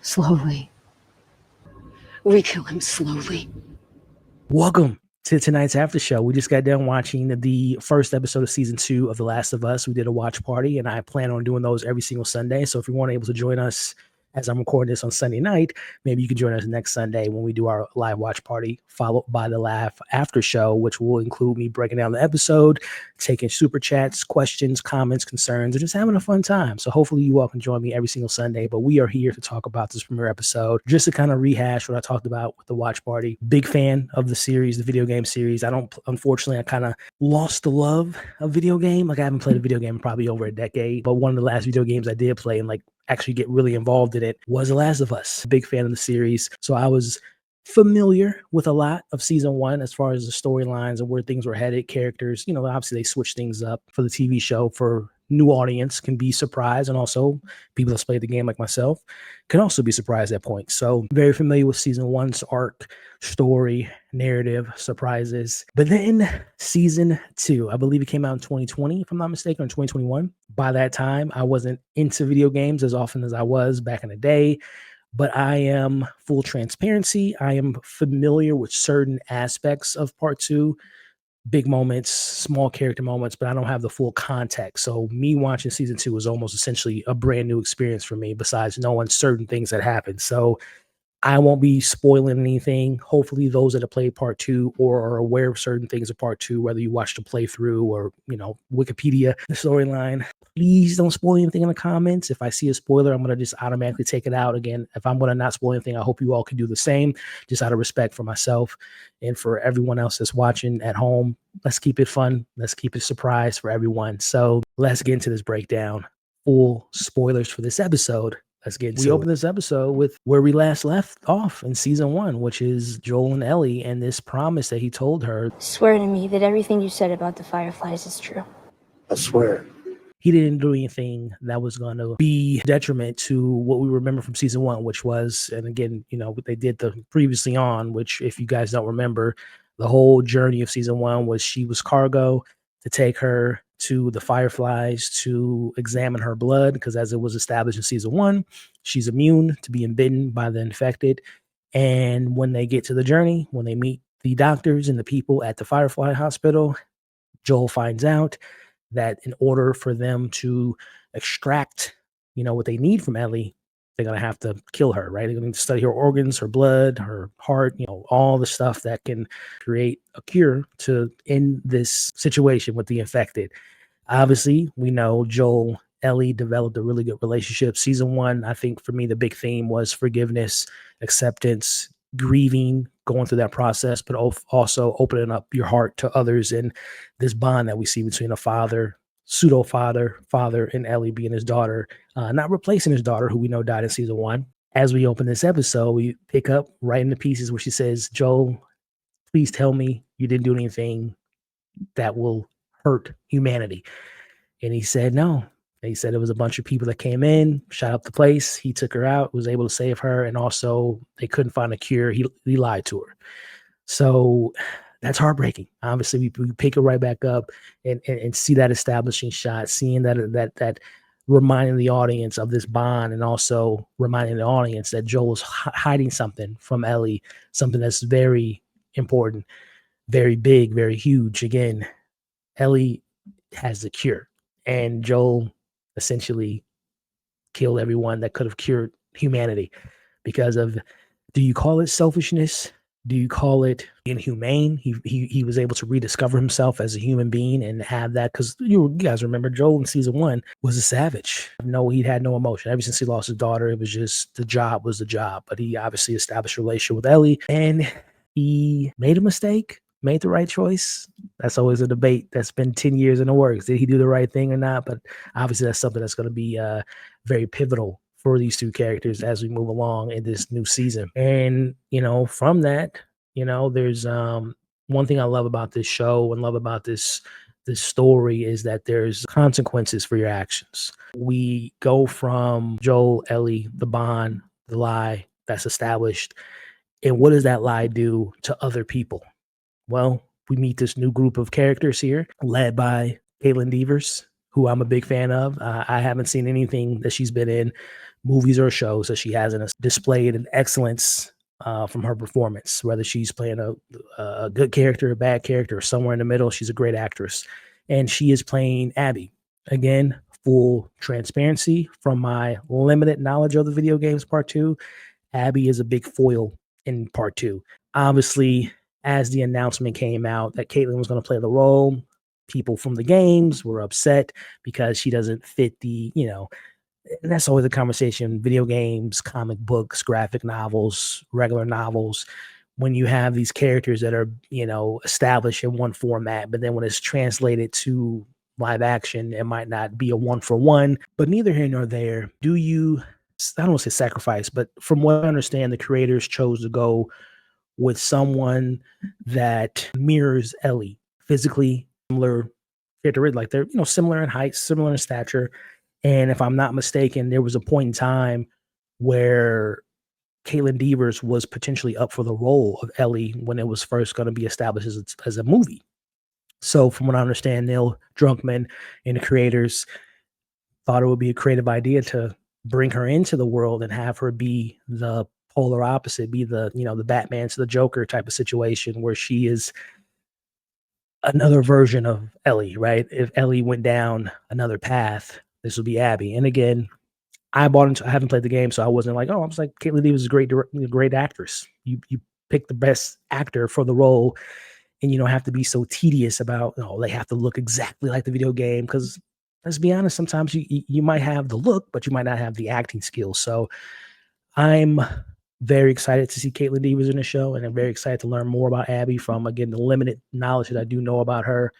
Slowly. We kill him slowly. Welcome to tonight's after show. We just got done watching the first episode of season 2 of The Last of Us. We did a watch party, and I plan on doing those every single Sunday. So if you weren't able to join us as I'm recording this on Sunday night, maybe you can join us next Sunday when we do our live watch party, followed by the live after show, which will include me breaking down the episode, taking super chats, questions, comments, concerns, and just having a fun time. So hopefully you all can join me every single Sunday. But we are here to talk about this premiere episode, just to kind of rehash what I talked about with the watch party. Big fan of the series, the video game series. Unfortunately, I kind of lost the love of video game. Like, I haven't played a video game in probably over a decade, but one of the last video games I did play and actually get really involved in it was The Last of Us. Big fan of the series. So I was familiar with a lot of season 1 as far as the storylines and where things were headed, characters. Obviously they switch things up for the TV show for new audience can be surprised, and also people that's played the game like myself can also be surprised at points. So very familiar with season 1's arc, story, narrative, surprises. But then season 2, I believe it came out in 2020, if I'm not mistaken, or 2021. By that time, I wasn't into video games as often as I was back in the day. But I am full transparency. I am familiar with certain aspects of part 2, big moments, small character moments, but I don't have the full context. So me watching season 2 was almost essentially a brand new experience for me, besides knowing certain things that happened. So I won't be spoiling anything. Hopefully those that have played part 2 or are aware of certain things of part 2, whether you watch the playthrough or, Wikipedia, the storyline, please don't spoil anything in the comments. If I see a spoiler, I'm going to just automatically take it out. Again, if I'm going to not spoil anything, I hope you all can do the same, just out of respect for myself and for everyone else that's watching at home. Let's keep it fun. Let's keep it a surprise for everyone. So let's get into this breakdown. Full spoilers for this episode. We open this episode with where we last left off in season 1, which is Joel and Ellie and this promise that he told her. Swear to me that everything you said about the Fireflies is true. I swear. He didn't do anything that was going to be detriment to what we remember from season 1, which was, and again, what they did the previously on, which if you guys don't remember, the whole journey of season 1 was she was cargo to take her to the Fireflies to examine her blood, because as it was established in season 1, she's immune to being bitten by the infected. And when they get to the journey, when they meet the doctors and the people at the Firefly Hospital, Joel finds out that in order for them to extract, what they need from Ellie, they're going to have to kill her, right? They're going to study her organs, her blood, her heart, all the stuff that can create a cure to end this situation with the infected. Obviously, we know Joel, Ellie developed a really good relationship. Season 1, I think for me, the big theme was forgiveness, acceptance, grieving, going through that process, but also opening up your heart to others, and this bond that we see between a father, pseudo-father, and Ellie being his daughter, not replacing his daughter, who we know died in season 1. As we open this episode, we pick up right in the pieces where she says, Joel, please tell me you didn't do anything that will hurt humanity. And he said no. He said it was a bunch of people that came in, shot up the place. He took her out, was able to save her, and also they couldn't find a cure. He lied to her. So that's heartbreaking. Obviously, we pick it right back up and see that establishing shot, seeing that reminding the audience of this bond, and also reminding the audience that Joel is hiding something from Ellie, something that's very important, very big, very huge. Again, Ellie has the cure, and Joel essentially killed everyone that could have cured humanity because of, do you call it selfishness? Do you call it inhumane? He was able to rediscover himself as a human being and have that, because you guys remember Joel in season 1 was a savage. No, he had no emotion. Ever since he lost his daughter, it was just the job was the job. But he obviously established a relationship with Ellie, and he made a mistake, made the right choice. That's always a debate that's been 10 years in the works. Did he do the right thing or not? But obviously that's something that's going to be very pivotal for these two characters as we move along in this new season. And, from that, there's one thing I love about this show and love about this story is that there's consequences for your actions. We go from Joel, Ellie, the bond, the lie that's established. And what does that lie do to other people? Well, we meet this new group of characters here led by Caitlin Devers, who I'm a big fan of. I haven't seen anything that she's been in movies or shows that she hasn't displayed an excellence from her performance, whether she's playing a good character, a bad character, or somewhere in the middle. She's a great actress. And she is playing Abby. Again, full transparency from my limited knowledge of the video games part 2. Abby is a big foil in part 2. Obviously, as the announcement came out that Caitlin was going to play the role, people from the games were upset because she doesn't fit the, and that's always a conversation. Video games, comic books, graphic novels, regular novels. When you have these characters that are, established in one format, but then when it's translated to live action, it might not be a 1-for-1. But neither here nor there. Do you, I don't want to say sacrifice, but from what I understand, the creators chose to go with someone that mirrors Ellie, physically similar character, like they're similar in height, similar in stature. And if I'm not mistaken, there was a point in time where Caitlin Devers was potentially up for the role of Ellie when it was first going to be established as a movie. So from what I understand, Neil Druckmann and the creators thought it would be a creative idea to bring her into the world and have her be the polar opposite, be the, the Batman to the Joker type of situation where she is another version of Ellie, right? If Ellie went down another path, this would be Abby. And again, I haven't played the game, so I wasn't like, oh, I was like, Caitlin Dever is a great actress. You pick the best actor for the role, and you don't have to be so tedious about, they have to look exactly like the video game. Because let's be honest, sometimes you might have the look, but you might not have the acting skills. So I'm very excited to see Caitlin Devers in the show, and I'm very excited to learn more about Abby from, again, the limited knowledge that I do know about her.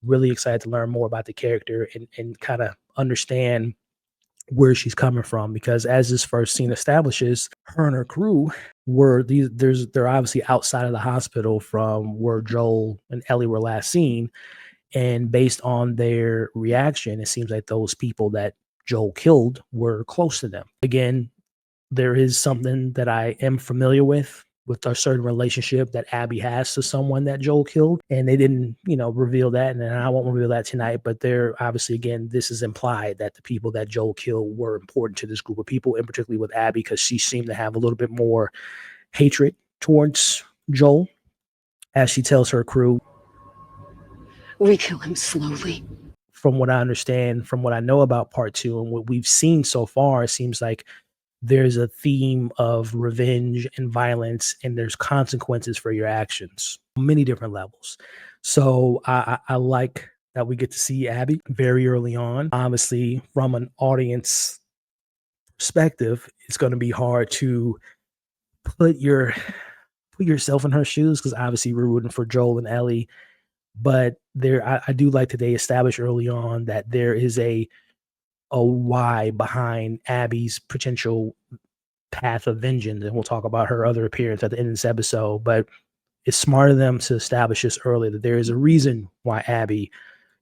Really excited to learn more about the character and kind of understand where she's coming from, because as this first scene establishes, her and her crew they're obviously outside of the hospital from where Joel and Ellie were last seen. And based on their reaction, it seems like those people that Joel killed were close to them. Again, there is something that I am familiar with a certain relationship that Abby has to someone that Joel killed. And they didn't, reveal that. And I won't reveal that tonight, but they're obviously, again, this is implied that the people that Joel killed were important to this group of people, and particularly with Abby, because she seemed to have a little bit more hatred towards Joel, as she tells her crew. We kill him slowly. From what I understand, from what I know about part 2 and what we've seen so far, it seems like there's a theme of revenge and violence, and there's consequences for your actions, many different levels. So I like that we get to see Abby very early on. Obviously, from an audience perspective, it's going to be hard to put yourself in her shoes, because obviously we're rooting for Joel and Ellie. But I do like that they established early on that there is a why behind Abby's potential path of vengeance, and we'll talk about her other appearance at the end of this episode. But it's smart of them to establish this early, that there is a reason why Abby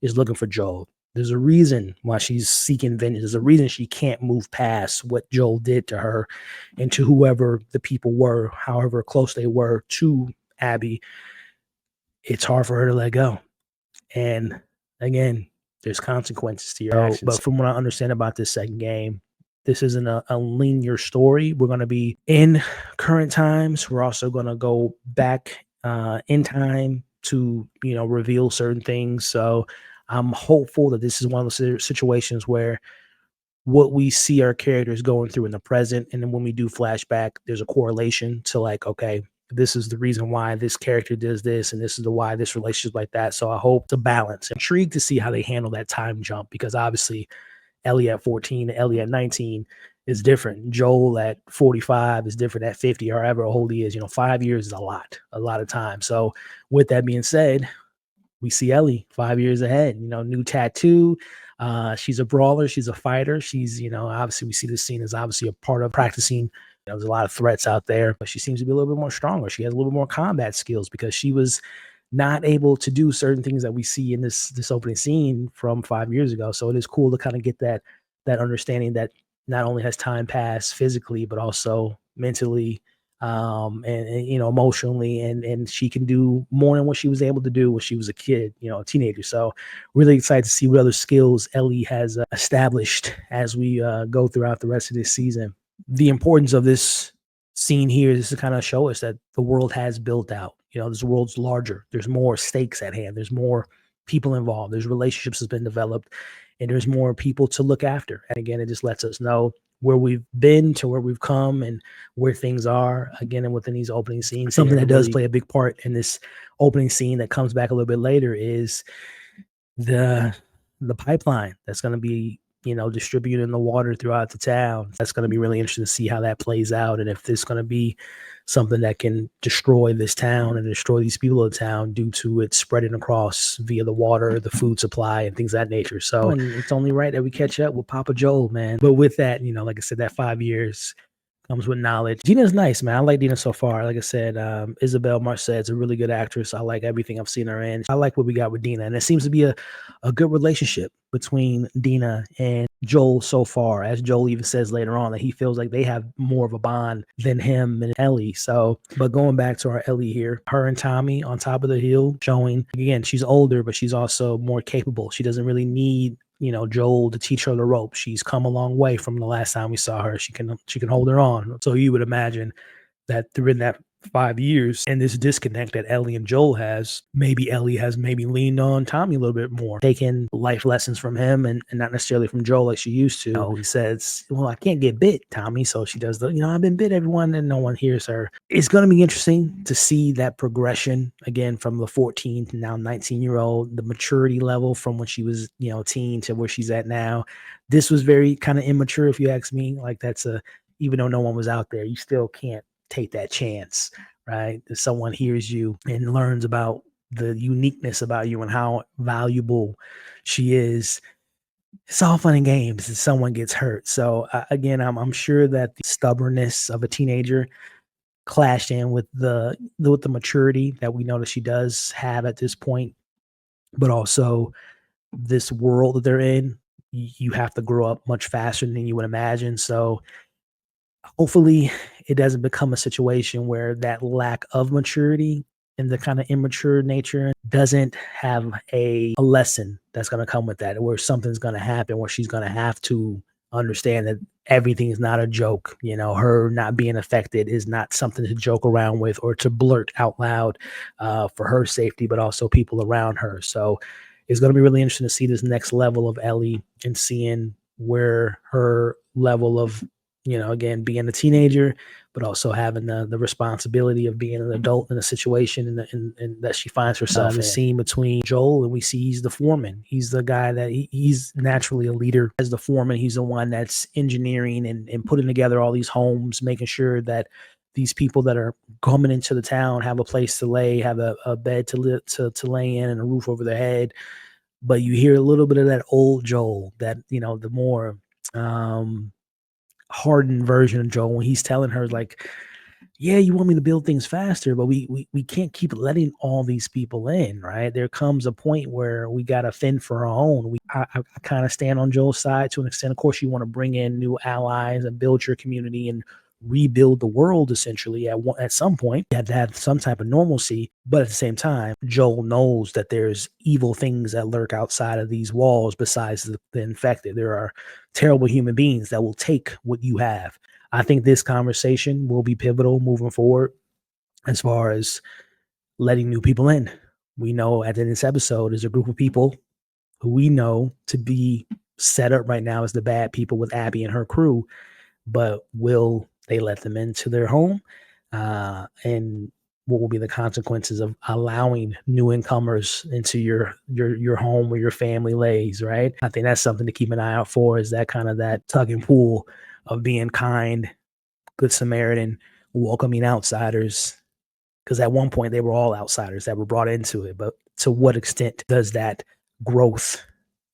is looking for Joel. There's a reason why she's seeking vengeance. There's a reason she can't move past what Joel did to her and to whoever the people were, however close they were to Abby. It's hard for her to let go. And again, there's consequences to your actions. But from what I understand about this second game, this isn't a linear story. We're going to be in current times. We're also going to go back in time to, reveal certain things. So I'm hopeful that this is one of those situations where what we see our characters going through in the present, and then when we do flashback, there's a correlation to like, okay, this is the reason why this character does this, and this is the why this relationship like that. So I hope to balance. I'm intrigued to see how they handle that time jump, because obviously Ellie at 14 and Ellie at 19 is different. Joel at 45 is different at 50, or however old he is. 5 years is a lot of time. So with that being said, we see Ellie 5 years ahead, new tattoo. She's a brawler. She's a fighter. She's, obviously we see this scene as obviously a part of practicing. There's a lot of threats out there, but she seems to be a little bit more stronger. She has a little bit more combat skills, because she was not able to do certain things that we see in this opening scene from 5 years ago. So it is cool to kind of get that understanding that not only has time passed physically, but also mentally, and emotionally, and she can do more than what she was able to do when she was a kid, a teenager. So really excited to see what other skills Ellie has established as we go throughout the rest of this season. The importance of this scene here is to kind of show us that the world has built out. This world's larger. There's more stakes at hand. There's more people involved. There's relationships that's been developed, and there's more people to look after. And again, it just lets us know where we've been to where we've come and where things are, again, and within these opening scenes. Something that does play a big part in this opening scene that comes back a little bit later is the pipeline that's going to be distributing the water throughout the town. That's going to be really interesting to see how that plays out, and if there's going to be something that can destroy this town and destroy these people of the town due to it spreading across via the water, the food supply, and things of that nature. So and it's only right that we catch up with Papa Joel, man. But with that, like I said, that 5 years comes with knowledge. Dina's nice, man. I like Dina so far. Like I said, Isabel Marcet's a really good actress. I like everything I've seen her in. I like what we got with Dina. And it seems to be a good relationship between Dina and Joel so far, as Joel even says later on that he feels like they have more of a bond than him and Ellie. So, but going back to our Ellie here, her and Tommy on top of the hill, showing, again, she's older, but she's also more capable. She doesn't really need Joel to teach her the ropes. She's come a long way from the last time we saw her. She can hold her on. So you would imagine that during that 5 years and this disconnect that Ellie and Joel has, maybe Ellie has leaned on Tommy a little bit more, taking life lessons from him and not necessarily from Joel like she used to. He says, well, I can't get bit, Tommy. So she does I've been bit, everyone, and no one hears her. It's going to be interesting to see that progression again from the 14 to now 19-year-old, the maturity level from when she was, teen to where she's at now. This was very kind of immature, if you ask me. Like even though no one was out there, you still can't take that chance, right? If someone hears you and learns about the uniqueness about you and how valuable she is, it's all fun and games if someone gets hurt. So again, I'm sure that the stubbornness of a teenager clashed in with the maturity that we know that she does have at this point, but also this world that they're in, you have to grow up much faster than you would imagine. So hopefully it doesn't become a situation where that lack of maturity and the kind of immature nature doesn't have a lesson that's going to come with that, where something's going to happen, where she's going to have to understand that everything is not a joke. Her not being affected is not something to joke around with or to blurt out loud for her safety, but also people around her. So it's going to be really interesting to see this next level of Ellie and seeing where her level of, again, being a teenager, but also having the responsibility of being an adult in a situation and that she finds herself in. The scene between Joel and we see he's the foreman. He's the guy that he's naturally a leader. As the foreman, he's the one that's engineering and putting together all these homes, making sure that these people that are coming into the town have a place to lay, have a bed to lay in and a roof over their head. But you hear a little bit of that old Joel, that, the more hardened version of Joel when he's telling her, like, yeah, you want me to build things faster, but we can't keep letting all these people in, right? There comes a point where we got to fend for our own. I kind of stand on Joel's side to an extent. Of course, you want to bring in new allies and build your community and rebuild the world essentially at some point. You have to have some type of normalcy, but at the same time, Joel knows that there's evil things that lurk outside of these walls besides the infected. There are terrible human beings that will take what you have. I think this conversation will be pivotal moving forward as far as letting new people in. We know at the end of this episode, there's a group of people who we know to be set up right now as the bad people with Abby and her crew, but will they let them into their home? And what will be the consequences of allowing new incomers into your home where your family lays, right? I think that's something to keep an eye out for, is that kind of that tug and pull of being kind, good Samaritan, welcoming outsiders. Because at one point they were all outsiders that were brought into it. But to what extent does that growth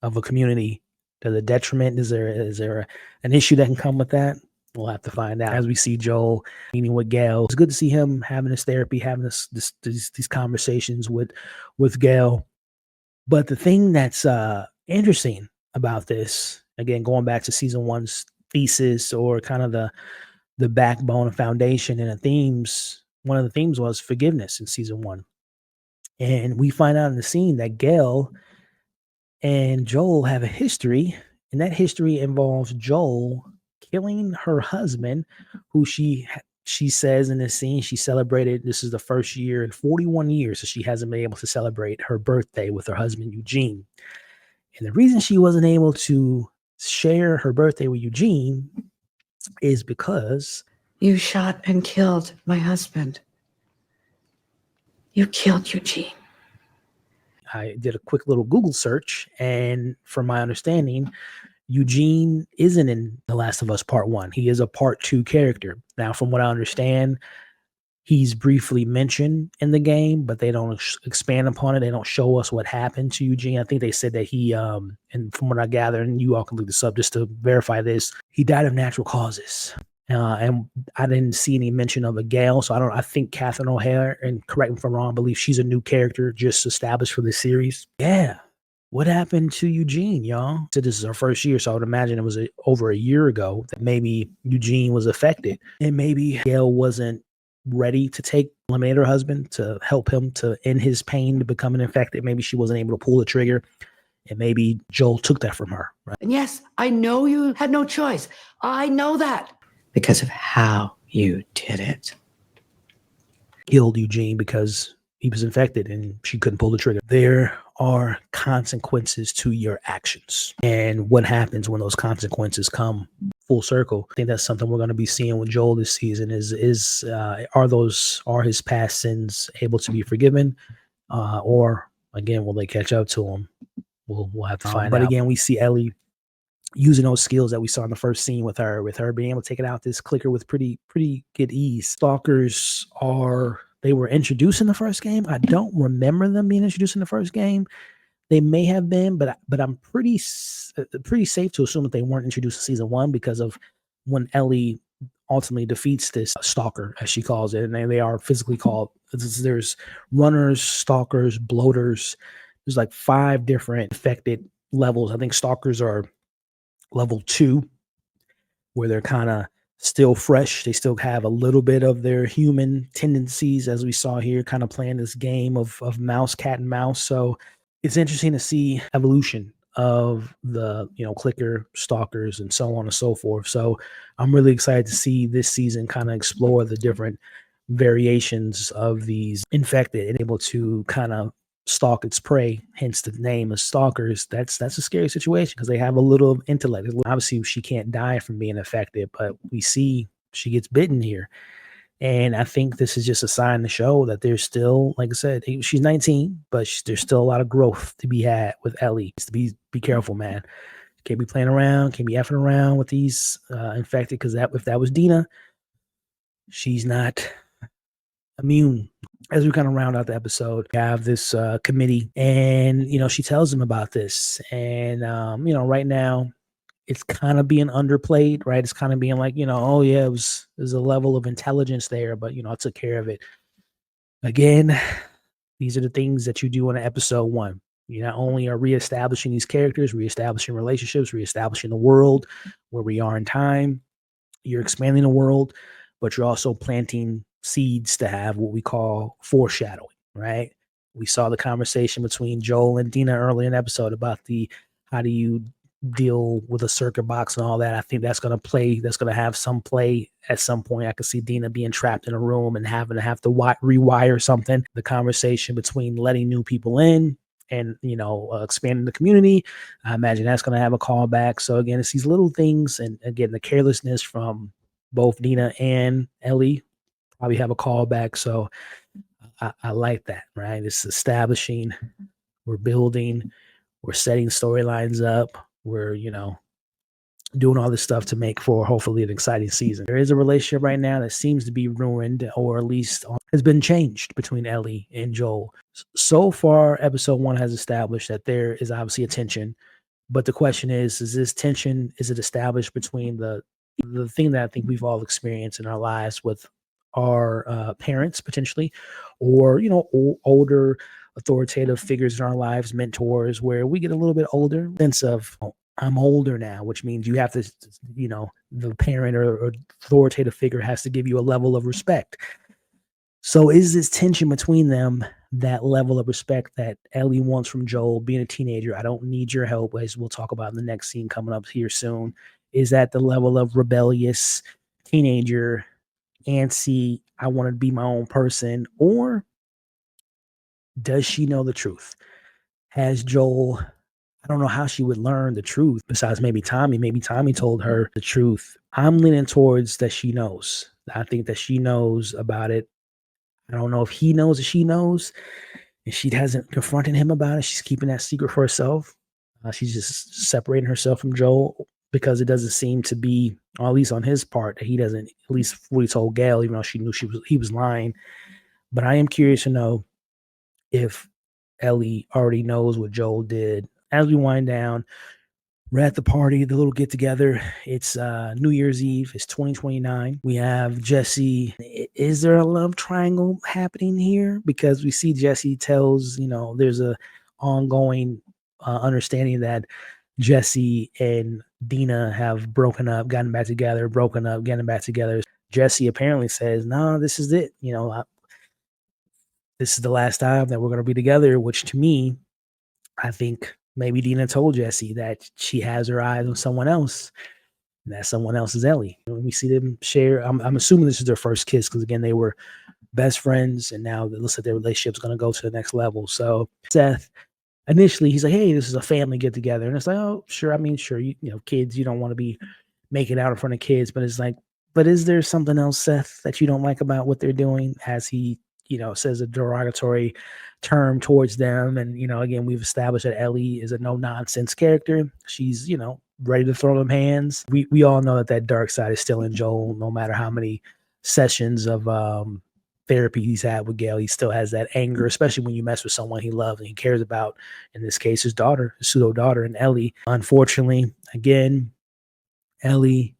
of a community, does it detriment? Is there an issue that can come with that? We'll have to find out. As we see Joel meeting with Gail, it's good to see him having his therapy, having these conversations with Gail. But the thing that's interesting about this, again, going back to season one's thesis or kind of the backbone and foundation and the themes. One of the themes was forgiveness in season 1. And we find out in the scene that Gail and Joel have a history, and that history involves Joel killing her husband, who she says in this scene she celebrated. This is the first year in 41 years that she hasn't been able to celebrate her birthday with her husband Eugene. And the reason she wasn't able to share her birthday with Eugene is because You shot and killed my husband. You killed Eugene. I did a quick little Google search, and from my understanding, Eugene isn't in The Last of Us Part 1. He is a Part 2 character. Now, from what I understand, he's briefly mentioned in the game, but they don't expand upon it. They don't show us what happened to Eugene. I think they said that he, and from what I gather, and you all can look this up just to verify this, he died of natural causes. And I didn't see any mention of a Gale, so I think Catherine O'Hara, and correct me if I'm wrong, I believe she's a new character just established for this series. Yeah. What happened to Eugene, y'all? So this is our first year, so I would imagine it was over a year ago that maybe Eugene was affected. And maybe Gail wasn't ready to eliminate her husband to help him to end his pain to becoming infected. Maybe she wasn't able to pull the trigger. And maybe Joel took that from her. Right? And yes, I know you had no choice. I know that. Because of how you did it. Killed Eugene because he was infected and she couldn't pull the trigger. There are consequences to your actions. And what happens when those consequences come full circle? I think that's something we're going to be seeing with Joel this season are his past sins able to be forgiven? Or again, will they catch up to him? We'll have to find out. But again, we see Ellie using those skills that we saw in the first scene with her being able to take it out this clicker with pretty good ease. Stalkers they were introduced in the first game. I don't remember them being introduced in the first game. They may have been, but I'm pretty safe to assume that they weren't introduced in season 1 because of when Ellie ultimately defeats this stalker, as she calls it, and they are physically called. There's runners, stalkers, bloaters. There's like 5 different infected levels. I think stalkers are level 2, where they're kind of still fresh. They still have a little bit of their human tendencies, as we saw here, kind of playing this game of cat and mouse. So it's interesting to see evolution of the clicker stalkers and so on and so forth. So I'm really excited to see this season kind of explore the different variations of these infected and able to kind of stalk its prey, hence the name of stalkers. That's a scary situation because they have a little intellect. Obviously she can't die from being affected, but we see she gets bitten here. And I think this is just a sign to show that there's still, like I said, she's 19, but there's still a lot of growth to be had with Ellie. To be careful, man. Can't be playing around, can't be effing around with these infected, because if that was Dina, she's not immune. As we kind of round out the episode, we have this committee, and she tells them about this, and right now it's kind of being underplayed, right? It's kind of being like, oh yeah, there's a level of intelligence there, but I took care of it. Again, these are the things that you do in episode 1. You not only are reestablishing these characters, reestablishing relationships, reestablishing the world where we are in time, you're expanding the world, but you're also planting seeds to have what we call foreshadowing, right? We saw the conversation between Joel and Dina early in the episode about how do you deal with a circuit box and all that. I think that's going to have some play at some point. I could see Dina being trapped in a room and having to rewire something. The conversation between letting new people in and expanding the community, I imagine that's going to have a callback. So again, it's these little things, and again, the carelessness from both Dina and Ellie probably have a callback. So I like that, right? It's establishing, we're building, we're setting storylines up, we're doing all this stuff to make for hopefully an exciting season. There is a relationship right now that seems to be ruined, or at least has been changed, between Ellie and Joel. So far, episode 1 has established that there is obviously a tension, but the question is this tension, is it established between the thing that I think we've all experienced in our lives with our parents potentially, or older authoritative figures in our lives, mentors, where we get a little bit older, sense of I'm older now, which means you have to, the parent or authoritative figure has to give you a level of respect. So is this tension between them that level of respect that Ellie wants from Joel being a teenager? I don't need your help, as we'll talk about in the next scene coming up here soon. Is that the level of rebellious teenager, antsy, I want to be my own person? Or does she know the truth? Has Joel, I don't know how she would learn the truth besides maybe Tommy. Maybe Tommy told her the truth. I'm leaning towards that she knows. I think that she knows about it. I don't know if he knows that she knows, and she hasn't confronted him about it. She's keeping that secret for herself. She's just separating herself from Joel because it doesn't seem to be, or at least on his part, that he doesn't, at least what he told Gail, even though she knew he was lying. But I am curious to know if Ellie already knows what Joel did. As we wind down, we're at the party, the little get together. It's New Year's Eve. It's 2029. We have Jesse. Is there a love triangle happening here? Because we see Jesse tells, there's a ongoing understanding that Jesse and Dina have broken up, gotten back together, broken up, getting back together. Jesse apparently says, no, this is it. This is the last time that we're going to be together, which to me, I think maybe Dina told Jesse that she has her eyes on someone else, and that someone else is Ellie. When we see them share, I'm assuming this is their first kiss because, again, they were best friends, and now it looks like their relationship's going to go to the next level. So Seth, initially, he's like, hey, this is a family get-together. And it's like, oh, sure. I mean, sure, kids, you don't want to be making out in front of kids. But it's like, but is there something else, Seth, that you don't like about what they're doing? As he says a derogatory term towards them. And, again, we've established that Ellie is a no-nonsense character. She's, ready to throw them hands. We all know that dark side is still in Joel, no matter how many sessions of therapy he's had with Gail. He still has that anger, especially when you mess with someone he loves and he cares about, in this case, his daughter, his pseudo-daughter, and Ellie. Unfortunately, again, Ellie,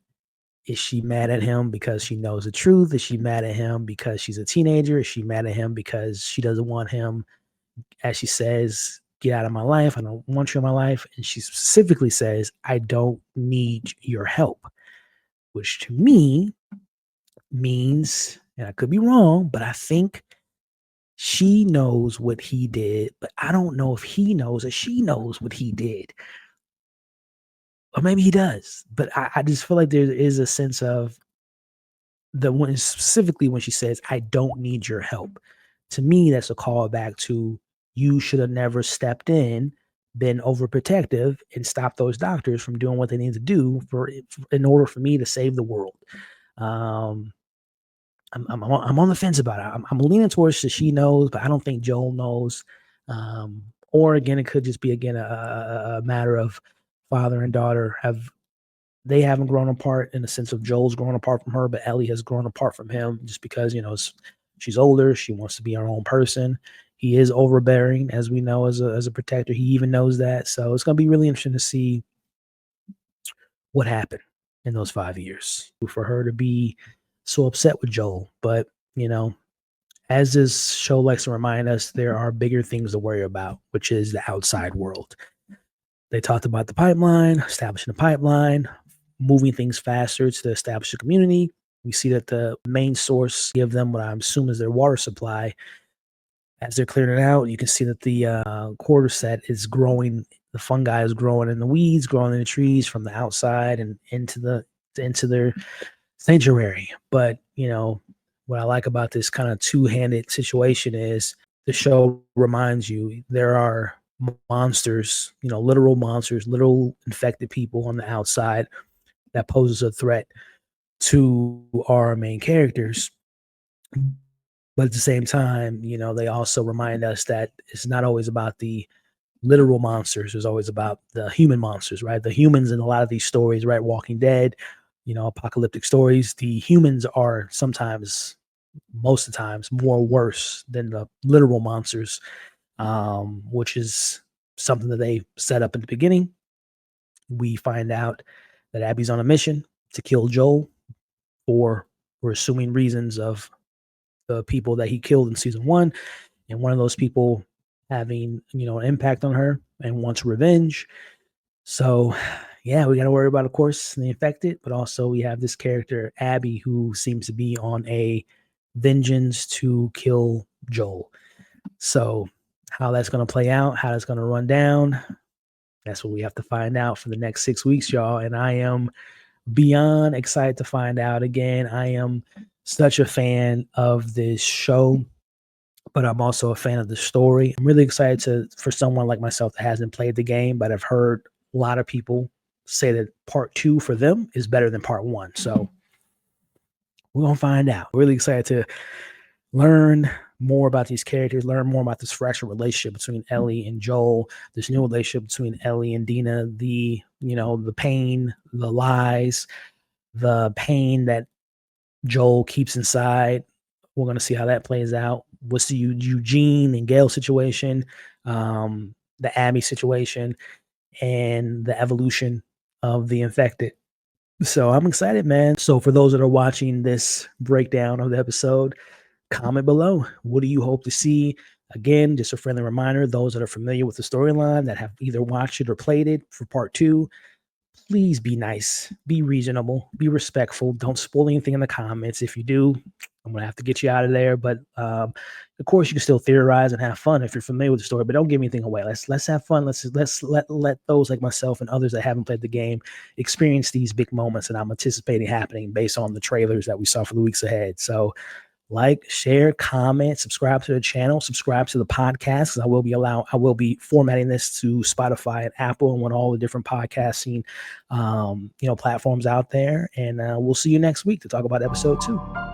is she mad at him because she knows the truth? Is she mad at him because she's a teenager? Is she mad at him because she doesn't want him, as she says, get out of my life? I don't want you in my life. And she specifically says, I don't need your help, which to me means, and I could be wrong, but I think she knows what he did, but I don't know if he knows that she knows what he did. Or maybe he does, but I just feel like there is a sense of specifically when she says, I don't need your help. To me, that's a callback to, you should have never stepped in, been overprotective, and stopped those doctors from doing what they need to do in order for me to save the world. I'm on the fence about it. I'm leaning towards that she knows, but I don't think Joel knows. Or again, it could just be a matter of father and daughter they haven't grown apart in the sense of Joel's grown apart from her, but Ellie has grown apart from him just because, she's older. She wants to be her own person. He is overbearing, as we know, as a protector. He even knows that. So it's going to be really interesting to see what happened in those 5 years for her to be so upset with Joel. But, as this show likes to remind us, there are bigger things to worry about, which is the outside world. They talked about the pipeline, establishing the pipeline, moving things faster to establish a community. We see that the main source give them what I'm assuming is their water supply. As they're clearing it out, you can see that the quarter set is growing. The fungi is growing in the weeds, growing in the trees from the outside and into their sanctuary. But, what I like about this kind of two-handed situation is the show reminds you there are monsters, literal monsters, literal infected people on the outside that poses a threat to our main characters. But at the same time, they also remind us that it's not always about the literal monsters. It's always about the human monsters, right? The humans in a lot of these stories, right? Walking Dead, apocalyptic stories, the humans are sometimes, most of the times, more worse than the literal monsters, which is something that they set up in the beginning. We find out that Abby's on a mission to kill Joel for, we're assuming, reasons of the people that he killed in season 1, and one of those people having an impact on her and wants revenge. So yeah, we got to worry about, of course, the infected, but also we have this character, Abby, who seems to be on a vengeance to kill Joel. So how that's going to play out, how that's going to run down, that's what we have to find out for the next 6 weeks, y'all. And I am beyond excited to find out. Again, I am such a fan of this show, but I'm also a fan of the story. I'm really excited for someone like myself that hasn't played the game, but I've heard a lot of people say that part 2 for them is better than part 1. So we're going to find out. Really excited to learn more about these characters, learn more about this fractured relationship between Ellie and Joel, this new relationship between Ellie and Dina, the pain, the lies, the pain that Joel keeps inside. We're going to see how that plays out. We'll see Eugene and Gail situation, the Abby situation, and the evolution of the infected. So I'm excited, man. So for those that are watching this breakdown of the episode, comment below. What do you hope to see? Again, just a friendly reminder, those that are familiar with the storyline, that have either watched it or played it for part 2, please be nice, be reasonable, be respectful. Don't spoil anything in the comments. If you do, I'm going to have to get you out of there. But of course, you can still theorize and have fun if you're familiar with the story, but don't give anything away. Let's have fun. Let's let those like myself and others that haven't played the game experience these big moments that I'm anticipating happening based on the trailers that we saw for the weeks ahead. So like, share, comment, subscribe to the channel, subscribe to the podcast, because I will be formatting this to Spotify and Apple and all the different podcasting platforms out there. And we'll see you next week to talk about episode 2.